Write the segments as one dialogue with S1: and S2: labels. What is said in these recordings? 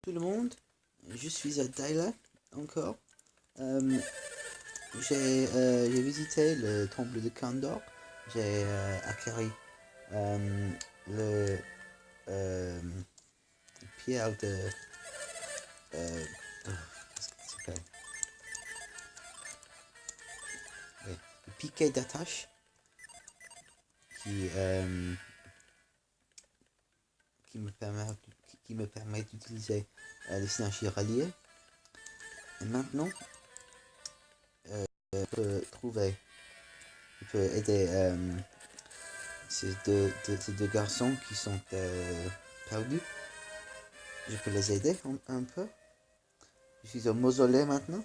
S1: Tout le monde, je suis à Daila encore. Euh, j'ai visité le temple de Kandor. J'ai acquéri le euh, pierre de qu'est-ce que ça s'appelle? Oui, le piquet d'attache qui euh, qui me permet d'utiliser les synergies ralliées. Et maintenant, je peux trouver, je peux aider ces deux garçons qui sont perdus. Je peux les aider un peu. Je suis au mausolée maintenant.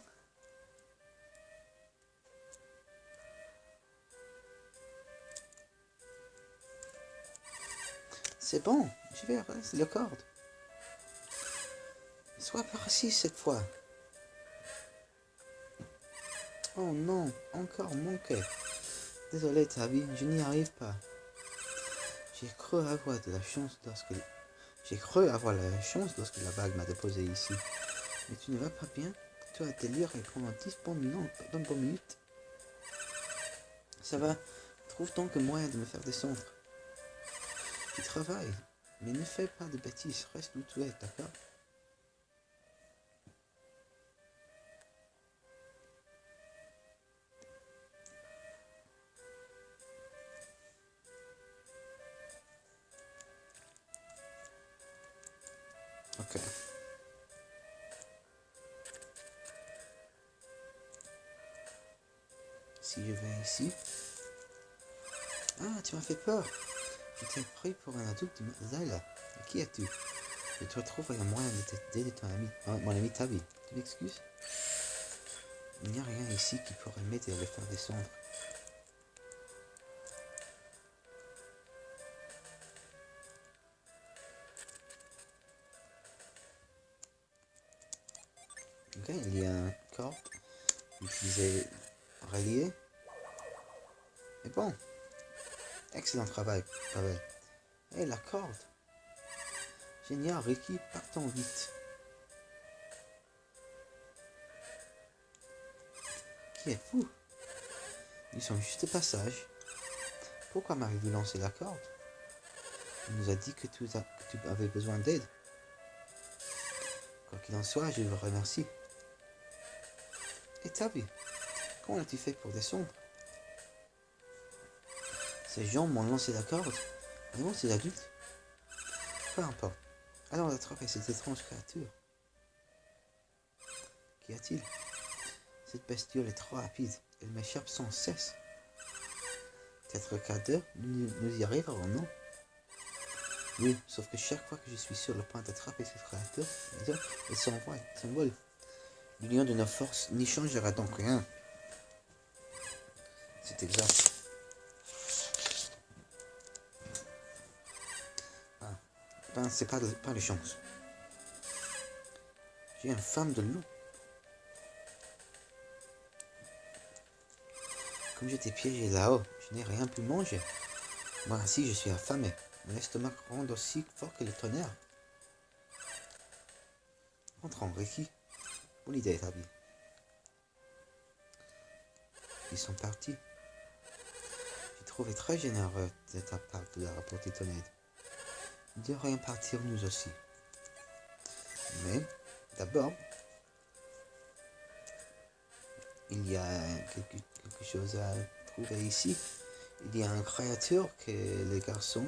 S1: C'est bon, je vais arrêter le corde. Sois précis cette fois. Oh non, encore manqué. Désolé Tabi, je n'y arrive pas. J'ai cru avoir de la chance lorsque... J'ai cru avoir la chance lorsque la bague m'a déposé ici. Mais tu ne vas pas bien? Tu as déliré pendant 10 bonnes minutes. Ça va. Trouve donc un moyen de me faire descendre. Tu travailles, mais ne fais pas de bêtises. Reste où tu es, d'accord? Ok. Si je vais ici... Ah, tu m'as fait peur. Je t'ai pris pour un adulte de Zayla. Qui es-tu? Je te trouverai un moyen de t'aider mon ami Tabi. Tu m'excuses? Il n'y a rien ici qui pourrait m'aider à le faire descendre. Ok, il y a un corps utilisé relié. Et bon, excellent travail, Pavel. Et la corde. Génial, Ricky, partons vite. Qui est fou? Ils sont juste de passage. Pourquoi m'avez-vous lancé la corde? Il nous a dit que tu avais besoin d'aide. Quoi qu'il en soit, je vous remercie. Et Tabi, comment as-tu fait pour descendre? Ces gens m'ont lancé la corde. Vraiment, ces adultes? Peu importe. Allons attraper cette étrange créature. Qu'y a-t-il? Cette bestiole est trop rapide. Elle m'échappe sans cesse. Peut-être qu'à deux, nous y arriverons, non? Oui, sauf que chaque fois que je suis sur le point d'attraper cette créature, elle s'envole. L'union de nos forces n'y changera donc rien. C'est exact. Ah, ben c'est pas de chance. J'ai une femme de loup. Comme j'étais piégé là-haut, je n'ai rien pu manger. Moi aussi, je suis affamé. Mon estomac ronde aussi fort que le tonnerre. Entrons, Ricky. Bonne idée, Tabi. Ils sont partis. J'ai trouvé très généreux de ta part de leur apporter ton aide. Nous devrions partir nous aussi. Mais, d'abord, il y a quelque chose à trouver ici. Il y a une créature que les garçons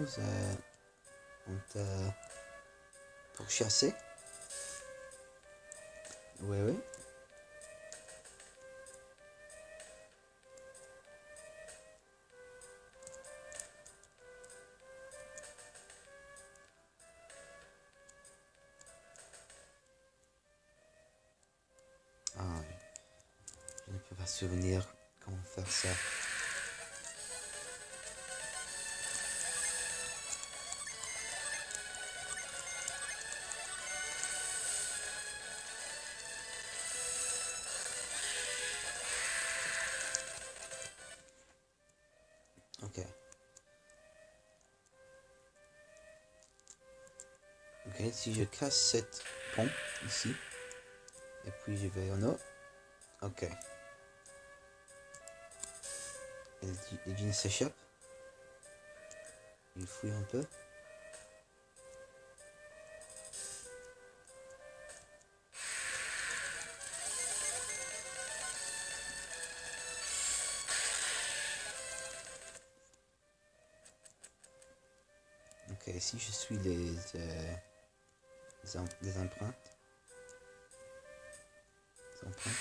S1: ont pourchassée. Oui, oui. Ah, je ne peux pas souvenir comment faire ça. Ok. Ok, si je casse cette pont ici. Et puis je vais en haut. Ok. Les jeans s'échappent. Il fouille un peu. Ok, ici je suis les empreintes. Les empreintes.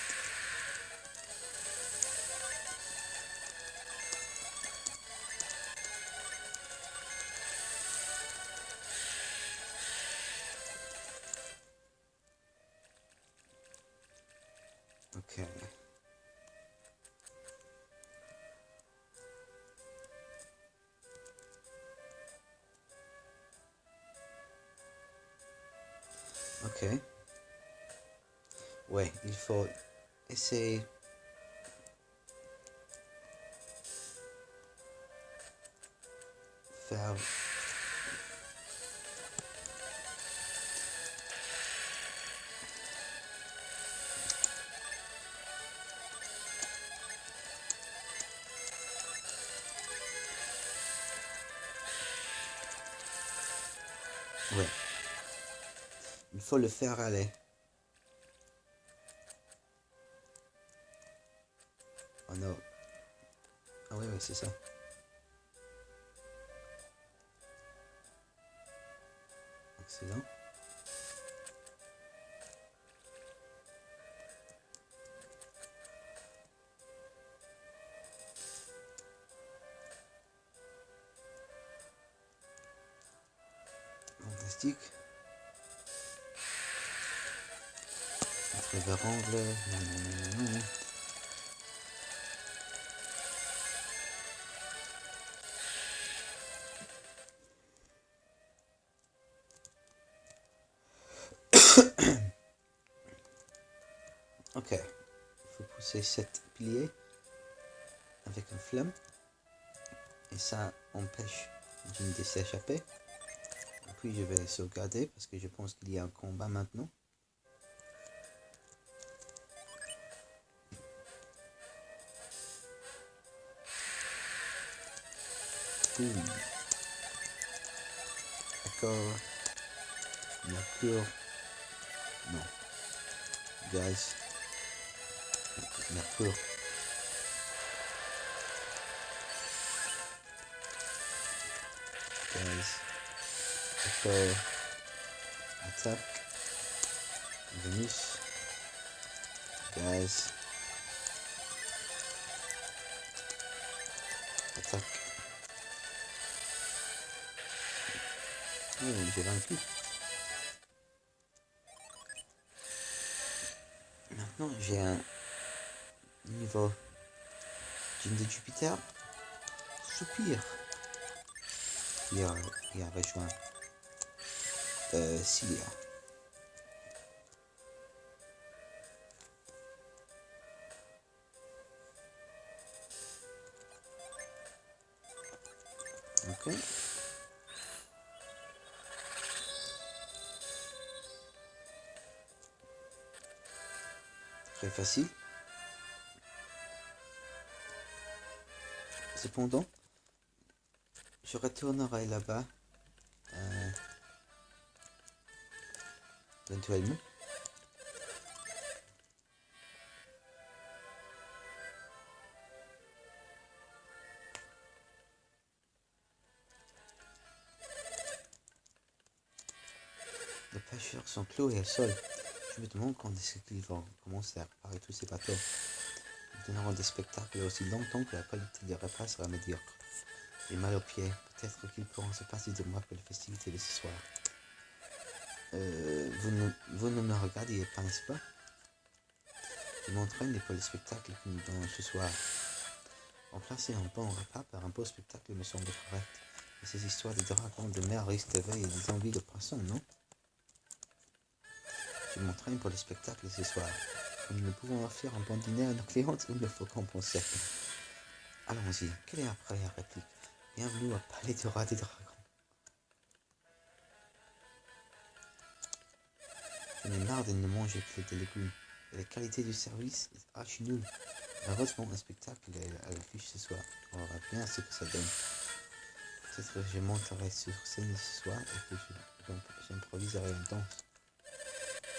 S1: Ok. Ok. Ouais, il faut essayer faire ouais. Il faut le faire aller. Oh non. Ah ouais, c'est ça. Excellent. Fantastique. Entre vers angle. Non. Ok. Il faut pousser 7 piliers avec une flamme. Et ça empêche d'une de s'échapper. Et puis je vais sauvegarder parce que je pense qu'il y a un combat maintenant. Boum. D'accord. Mercure. Non. Gaz. Mercure. Gaz. D'accord. Attaque. Vénus. Gaz. Attaque. Oh, j'ai vaincu. Maintenant, j'ai un niveau jean de Jupiter. Soupir. Il a rejoint Cilia. Ok. Très facile. Cependant, je retournerai là-bas éventuellement. Les pêcheurs sont cloués au sol. Je me demande quand est-ce qu'ils vont commencer à réparer tous ces bateaux. Ils donneront des spectacles aussi longtemps que la qualité des repas sera médiocre. J'ai mal aux pieds. Peut-être qu'ils pourront se passer de moi pour les festivités de ce soir. Vous ne me regardiez pas, n'est-ce pas? Je m'entraîne pour le spectacle que nous donnons ce soir. Remplacer un bon repas par un beau spectacle me semble correct. Et ces histoires de dragons de mer risquent d'éveiller des envies de poissons, non? Je m'entraîne pour le spectacle ce soir. Nous ne pouvons offrir un bon dîner à nos clientes, il me faut compenser. Allons-y. Quelle est la première réplique? Bienvenue au palais du roi des dragons. Je J'en ai marre de ne manger que des légumes. Et la qualité du service est archi nulle. Heureusement, un spectacle est à l'affiche ce soir. On verra bien ce que ça donne. Peut-être que je monterai sur scène ce soir et que j'improviserai une danse.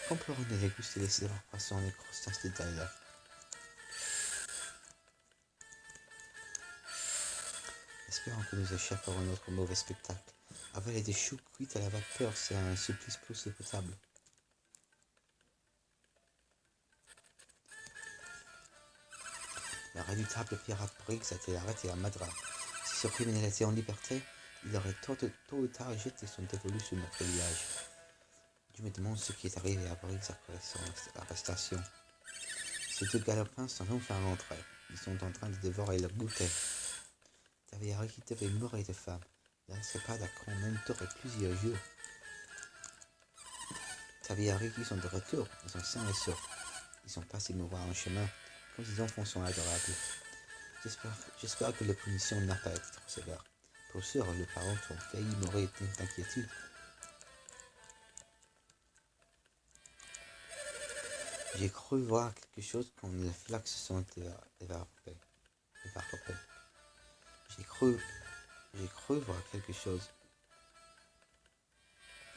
S1: Comparons de déguster les célèbres poissons et crustacés de Tyler. Espérons que nous échapperons à notre mauvais spectacle. Avaler des choux cuits à la vapeur, c'est un supplice plus que potable. Le redoutable pirate Briggs a été arrêté à Madras. Si ce criminel était en liberté, il aurait tôt ou tard jeté son dévolu sur notre village. Je me demande ce qui est arrivé à Briggs après son arrestation. Ces deux galopins sont enfin rentrés. Ils sont en train de dévorer leur goûter. Taviari devait mourir de faim. Il ne serait pas d'accord même duré plusieurs jours. Taviari qui sont de retour, ils sont sains et saufs. Ils sont passés me voir en chemin, comme ces enfants sont adorables. J'espère que la punition n'a pas été trop sévère. Pour sûr, les parents ont failli mourir d'inquiétude. J'ai cru voir quelque chose quand les flaques se sont évaporées. J'ai cru voir quelque chose.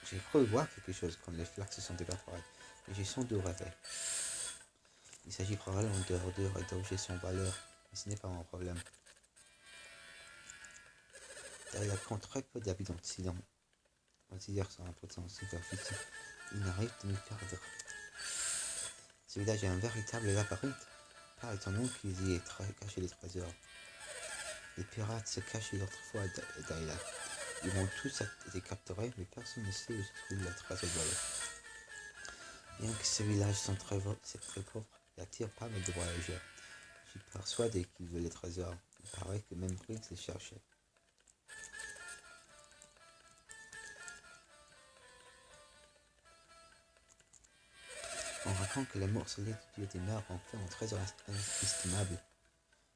S1: J'ai cru voir quelque chose quand les flaques se sont évaporées, mais j'ai sans doute rêvé. Il s'agit probablement d'ordures et d'objets sans valeur, mais ce n'est pas mon problème. D'ailleurs, compte très peu d'habitants si l'on considère son importance superficie, il n'arrive de nous perdre. Ce village est un véritable labyrinthe, par étonnant qu'ils y aient caché des trésors. Les pirates se cachaient autrefois à Daïla. Ils ont tous été capturés, mais personne ne sait où se trouve la trésor volée. Bien que ce village soit très pauvre, il attire pas mal de voyageurs. Je suis persuadé qu'ils veulent les trésors. Il paraît que même Briggs les cherchait. On raconte que les morcelets du dieu des mers ont fait un trésor inestimable.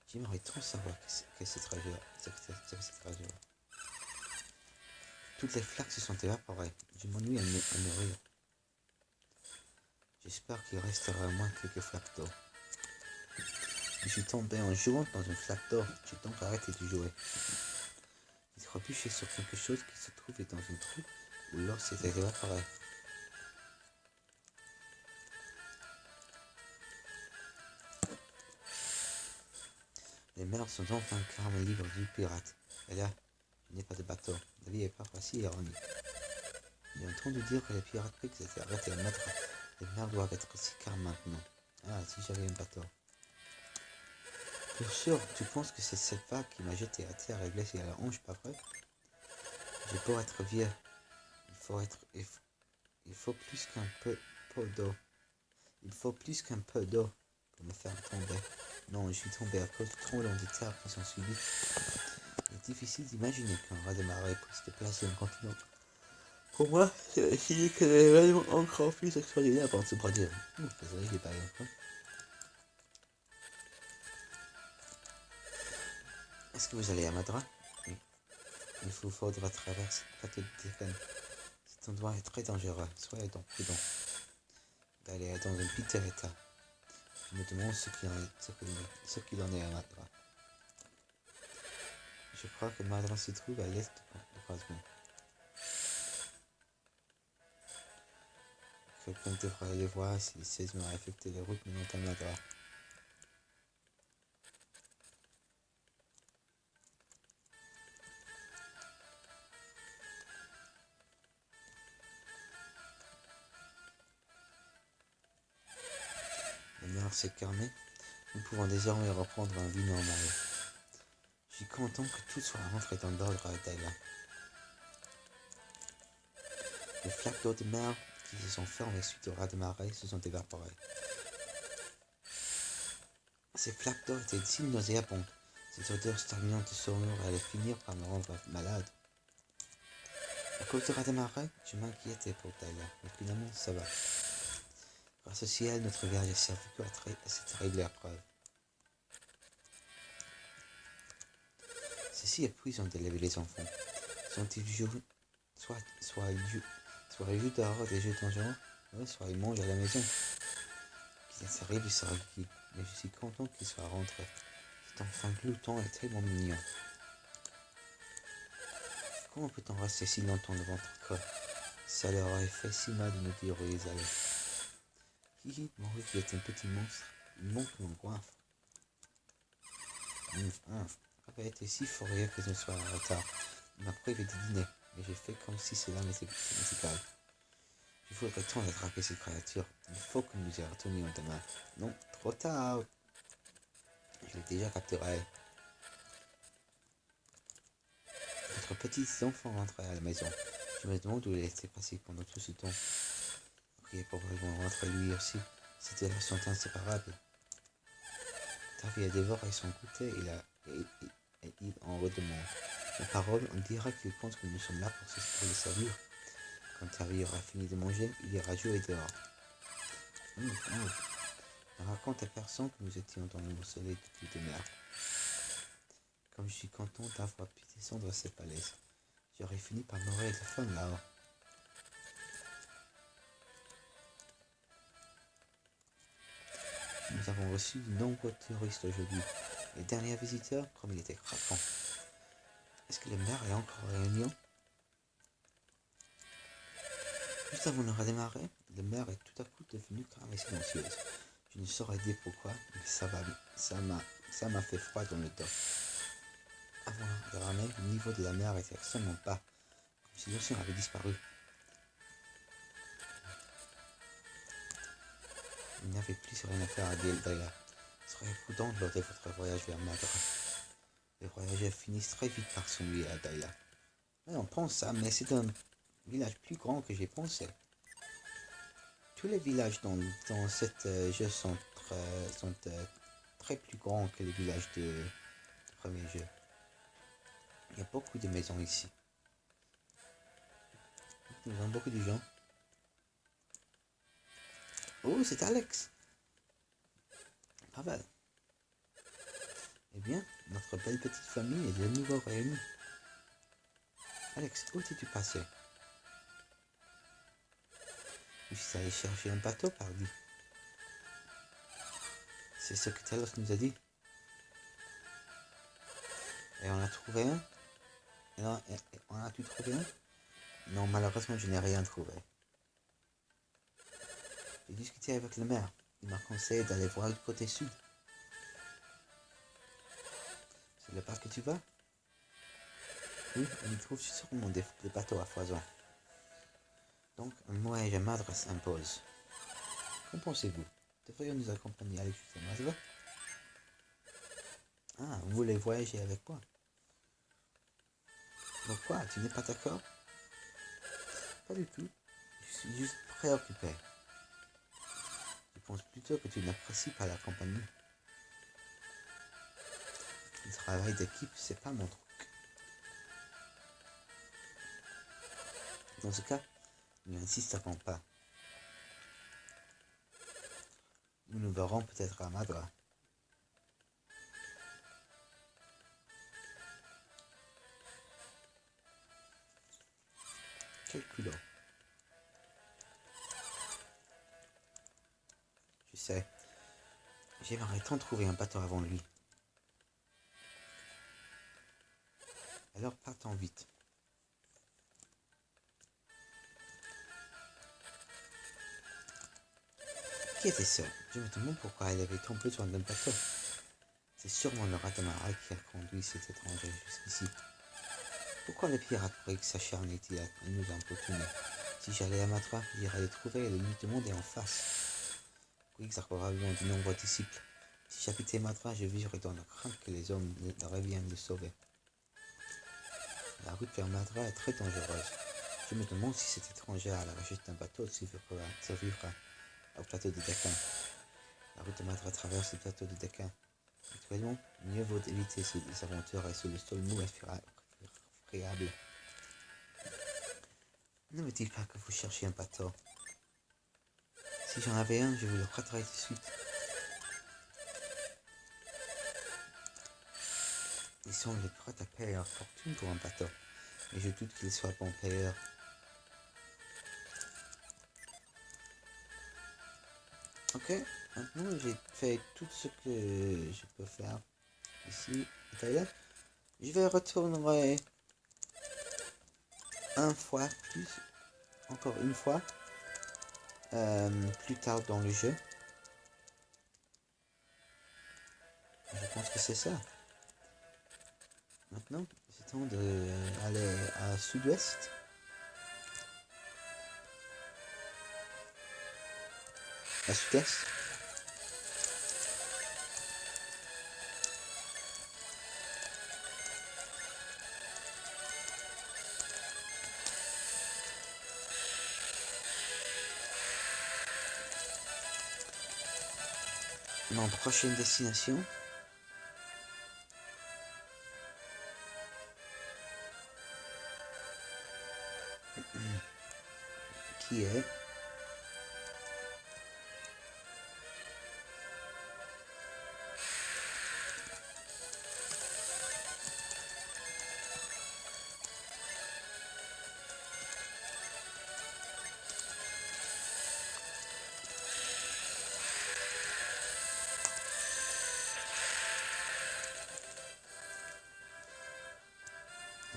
S1: J'aimerais trop savoir que ce trésor. Toutes les flaques se sont évaporées. Je m'ennuie à mourir. J'espère qu'il restera au moins quelques flaques d'eau. Je suis tombé en jouant dans une flaque d'eau. J'ai donc arrêté de jouer. J'ai trébuché sur quelque chose qui se trouvait dans un trou où l'eau s'était évaporée. Les mers sont enfin carrément libres du pirate. Et là, je n'ai pas de bateau. La vie est pas facile ironique. J'ai entendu dire que les pirates Briggs étaient arrêtés à Madras. Les mers doivent être si calmes maintenant. Ah, si j'avais un bateau. Pour sûr, tu penses que c'est cette vague qui m'a jeté à terre et blessé à la hanche, pas vrai? J'ai beau être vieux. Il faut plus qu'un peu d'eau. Il faut plus qu'un peu d'eau pour me faire tomber. Non, je suis tombé à cause de trop longs de terre qui sont suivis. Il est difficile d'imaginer qu'un raz de marée puisse déplacer un continent. Pour moi, c'est le signe que l'événement encore plus extraordinaire avant de se produire. Désolé, j'ai pas eu un. Est-ce que vous allez à Madras? Oui. Il vous faudra traverser le plateau de Deccan. Cet endroit est très dangereux. Soyez donc prudent. D'aller dans un piteux état. Je me demande ce qu'il en est à Madras. Je crois que Madras se trouve à l'est du croisement. Quelqu'un devrait aller voir si le séisme a affecté les routes menant à Madras. La mer s'est calmée. Nous pouvons désormais reprendre un vie normale. Je suis content que tout soit rentré dans l'ordre à Daïla. Les flaques d'eau de mer qui se sont formées suite au raz de marée se sont évaporées. Ces flaques d'eau étaient si nauséabondes. Cette odeur stagnante de saumure allait finir par me rendre malade. À cause du raz de marée, je m'inquiétais pour Daïla, mais finalement ça va. Grâce au ciel, notre village a survécu à cette terrible épreuve. C'est si épuisant d'élever les enfants. Sont-ils soit ils jouent dehors des jeux dangereux, Le soir, il mange à la maison. Ça arrive, il sera qui. Mais je suis content qu'il soit rentré. C'est enfin glouton et tellement mignon. Comment peut-on rester si longtemps devant notre corps? Ça leur aurait fait si mal de nous dire où ils allaient. Hihi, mon qui est un petit monstre. Il monte mon goinfre. Papa était si furieux que je sois en retard. Il m'a privé de dîner, mais j'ai fait comme si cela m'était égal. Il faudrait tant attraper cette créature. Il faut que nous y retournions demain. Non, trop tard. Je l'ai déjà capturé. Notre petit enfant rentrait à la maison. Je me demande où il était passé pendant tout ce temps. Il est probablement rentré lui aussi. C'était la sont inséparables. Tavi a dévoré son goûter et il en redemande. En parole, on dira qu'il pense que nous sommes là pour le servir. Quand Tavi aura fini de manger, il ira jouer dehors. Ne raconte à personne que nous étions dans le soleil depuis de mer. Comme je suis content d'avoir pu descendre à cette falaise, j'aurais fini par mourir de faim là-haut. Nous avons reçu de nombreux touristes aujourd'hui. Les derniers visiteurs, comme il était craquant. Est-ce que le maire est encore en réunion? Juste avant de redémarrer, le maire est tout à coup devenu calme et silencieuse. Je ne saurais dire pourquoi, mais ça m'a fait froid dans le dos. Avant de ramener, le niveau de la mer était extrêmement bas, comme si l'océan avait disparu. Il n'y avait plus rien à faire à Daila. Ce serait prudent lors de votre voyage vers Madra. Les voyageurs finissent très vite par s'ennuyer à Daila. Ouais, on pense ça, mais c'est un village plus grand que j'ai pensé. Tous les villages dans cet jeu sont très plus grands que les villages du premier jeu. Il y a beaucoup de maisons ici. Nous avons beaucoup de gens. Oh, c'est Alex. Pas mal. Eh bien, notre belle petite famille est de nouveau réunie. Alex, où t'es-tu passé? Je suis allé chercher un bateau, pardi. C'est ce que Talos nous a dit. Et on a trouvé un? On a-tu trouvé un? Non, malheureusement, je n'ai rien trouvé. J'ai discuté avec le maire. Il m'a conseillé d'aller voir le côté sud. C'est là-bas que tu vas? Oui, on y trouve sûrement des bateaux à foison. Donc, un voyage à Madras s'impose. Qu'en pensez-vous? Devrions nous accompagner à l'étude de Madras? Ah, vous voulez voyager avec moi? Pourquoi? Tu n'es pas d'accord? Pas du tout. Je suis juste préoccupé. Je pense plutôt que tu n'apprécies pas la compagnie. Le travail d'équipe, c'est pas mon truc. Dans ce cas, nous n'insisterons pas. Nous nous verrons peut-être à Madras. Quel culot. Je sais. J'aimerais tant trouver un bateau avant lui. Alors partons vite. Qui était seule? Je me demande pourquoi elle avait tant besoin d'un bateau. C'est sûrement le Ratamarra qui a conduit cet étranger jusqu'ici. Pourquoi le pirate Briggs s'acharnait-il à nous importuner? Si j'allais à Madras, j'irais les trouver et lui demander en face. Briggs a probablement de nombreux disciples. Si j'habitais Madras, je vivrais dans la crainte que les hommes ne reviennent le sauver. La route vers Madras est très dangereuse. Je me demande si cet étranger à la recherche d'un bateau survivra au plateau de Deccan. La route de Madras traverse le plateau de Deccan. Actuellement, mieux vaut éviter ces aventures et sur le sol mou et friable. Ne me dites pas que vous cherchez un bateau. Si j'en avais un, je vous le prêterais tout de suite. Ils semblent prêts à payer leur fortune pour un bateau, mais je doute qu'ils soient bons payeurs. Ok, maintenant j'ai fait tout ce que je peux faire ici, Thaïlande. Je vais retourner encore une fois, plus tard dans le jeu. Je pense que c'est ça. Maintenant, c'est temps d'aller à sud-ouest. À sud-est. Mon prochaine destination. Qui est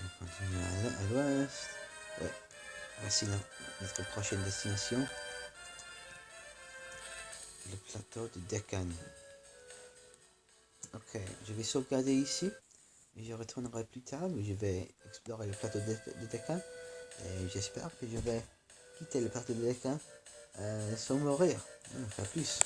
S1: on continue à l'ouest. Ouais, voici notre prochaine destination. Le plateau de Deccan. Ok, je vais sauvegarder ici. Et je retournerai plus tard, mais je vais explorer le plateau de Deccan. Et j'espère que je vais quitter le plateau de Deccan sans mourir. Pas plus.